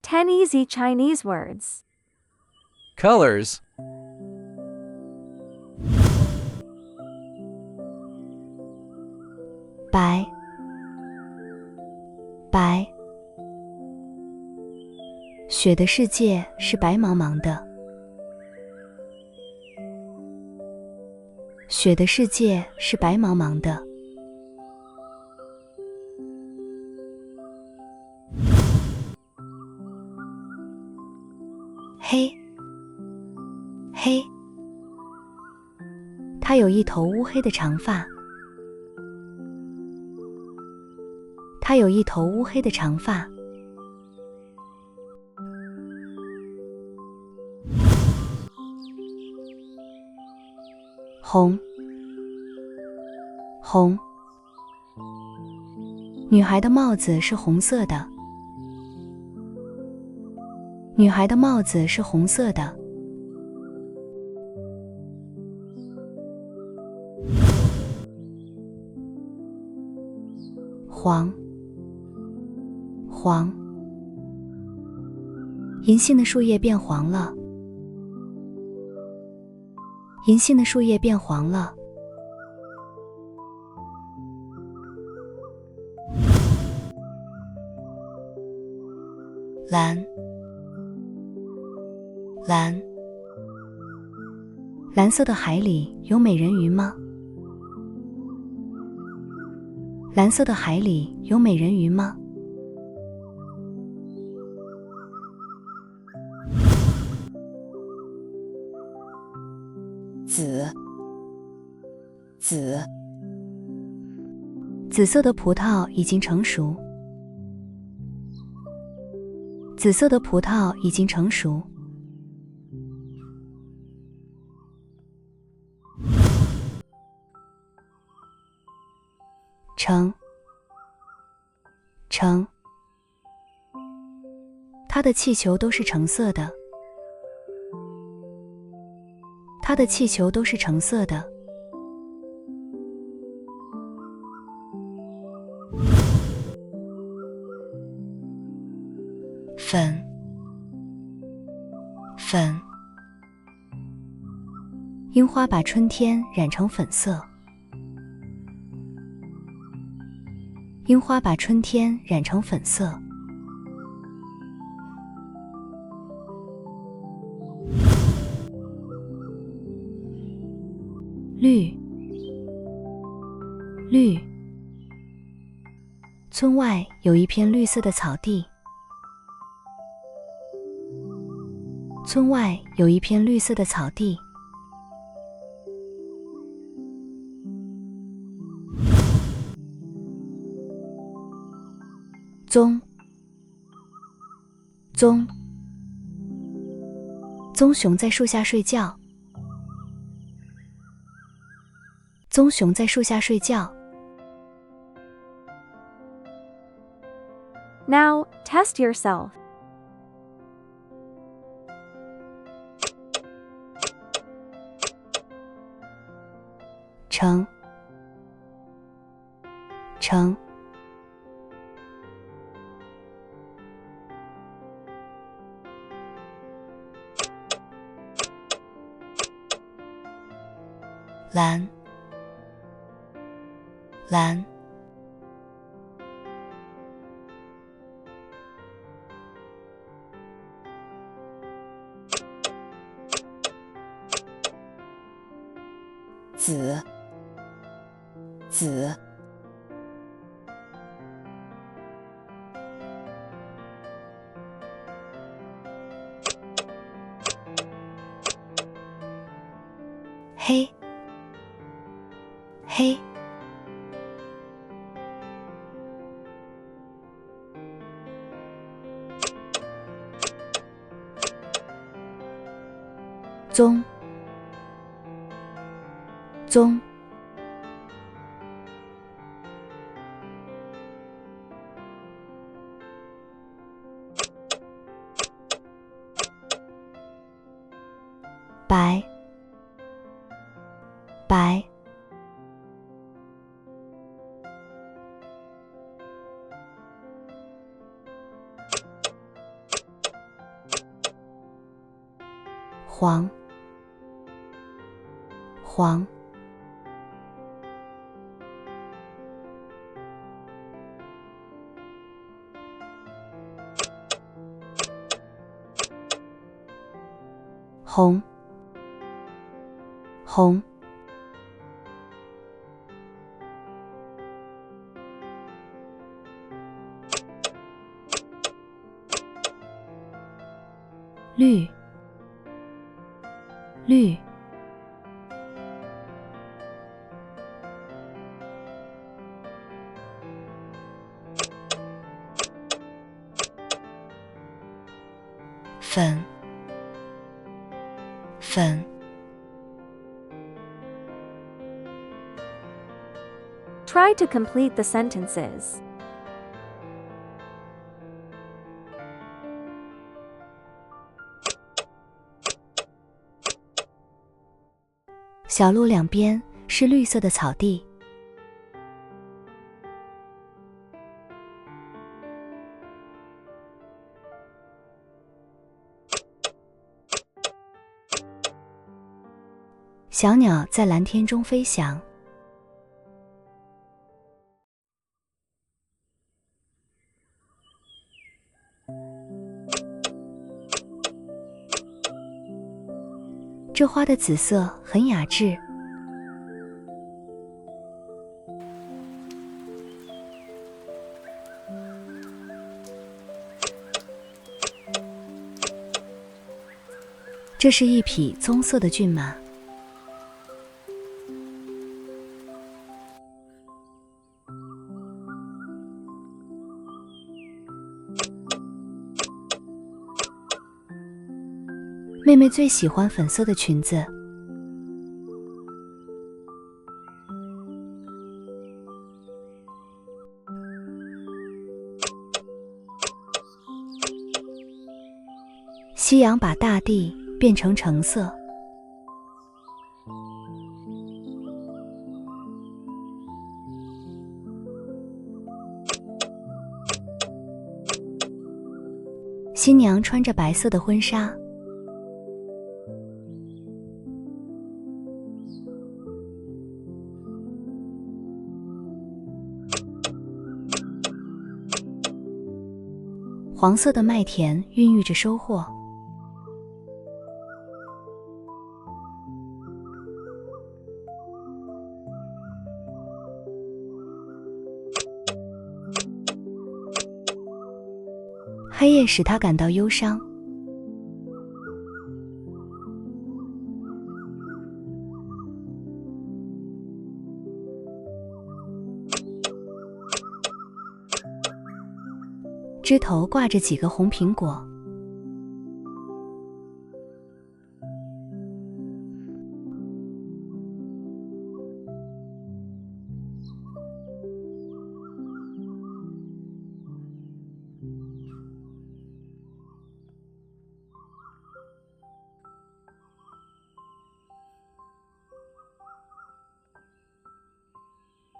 10 easy Chinese words. Colors. 白，白。雪的世界是白茫茫的，雪的世界是白茫茫的。黑，黑。他有一头乌黑的长发，他有一头乌黑的长发。红，红。女孩的帽子是红色的，女孩的帽子是红色的。黄，黄。银杏的树叶变黄了，银杏的树叶变黄了。蓝，蓝。蓝色的海里有美人鱼吗？蓝色的海里有美人鱼吗？紫，紫。紫色的葡萄已经成熟，紫色的葡萄已经成熟。橙，橙。它的气球都是橙色的，它的气球都是橙色的。粉，粉。樱花把春天染成粉色，樱花把春天染成粉色。绿，绿。村外有一片绿色的草地，村外有一片绿色的草地。棕，棕。棕熊在树下睡觉，棕熊在树下睡觉。Now, test yourself. 橙，橙。蓝，蓝。紫，紫。黑，黑。棕，棕。白，白。黄，黄，红，红，绿，绿，粉，粉， Try to complete the sentences. 小路两边是绿色的草地。小鸟在蓝天中飞翔。这花的紫色很雅致。这是一匹棕色的骏马。妹妹最喜欢粉色的裙子。夕阳把大地变成橙色。新娘穿着白色的婚纱。黄色的麦田孕育着收获。黑夜使他感到忧伤。枝头挂着几个红苹果。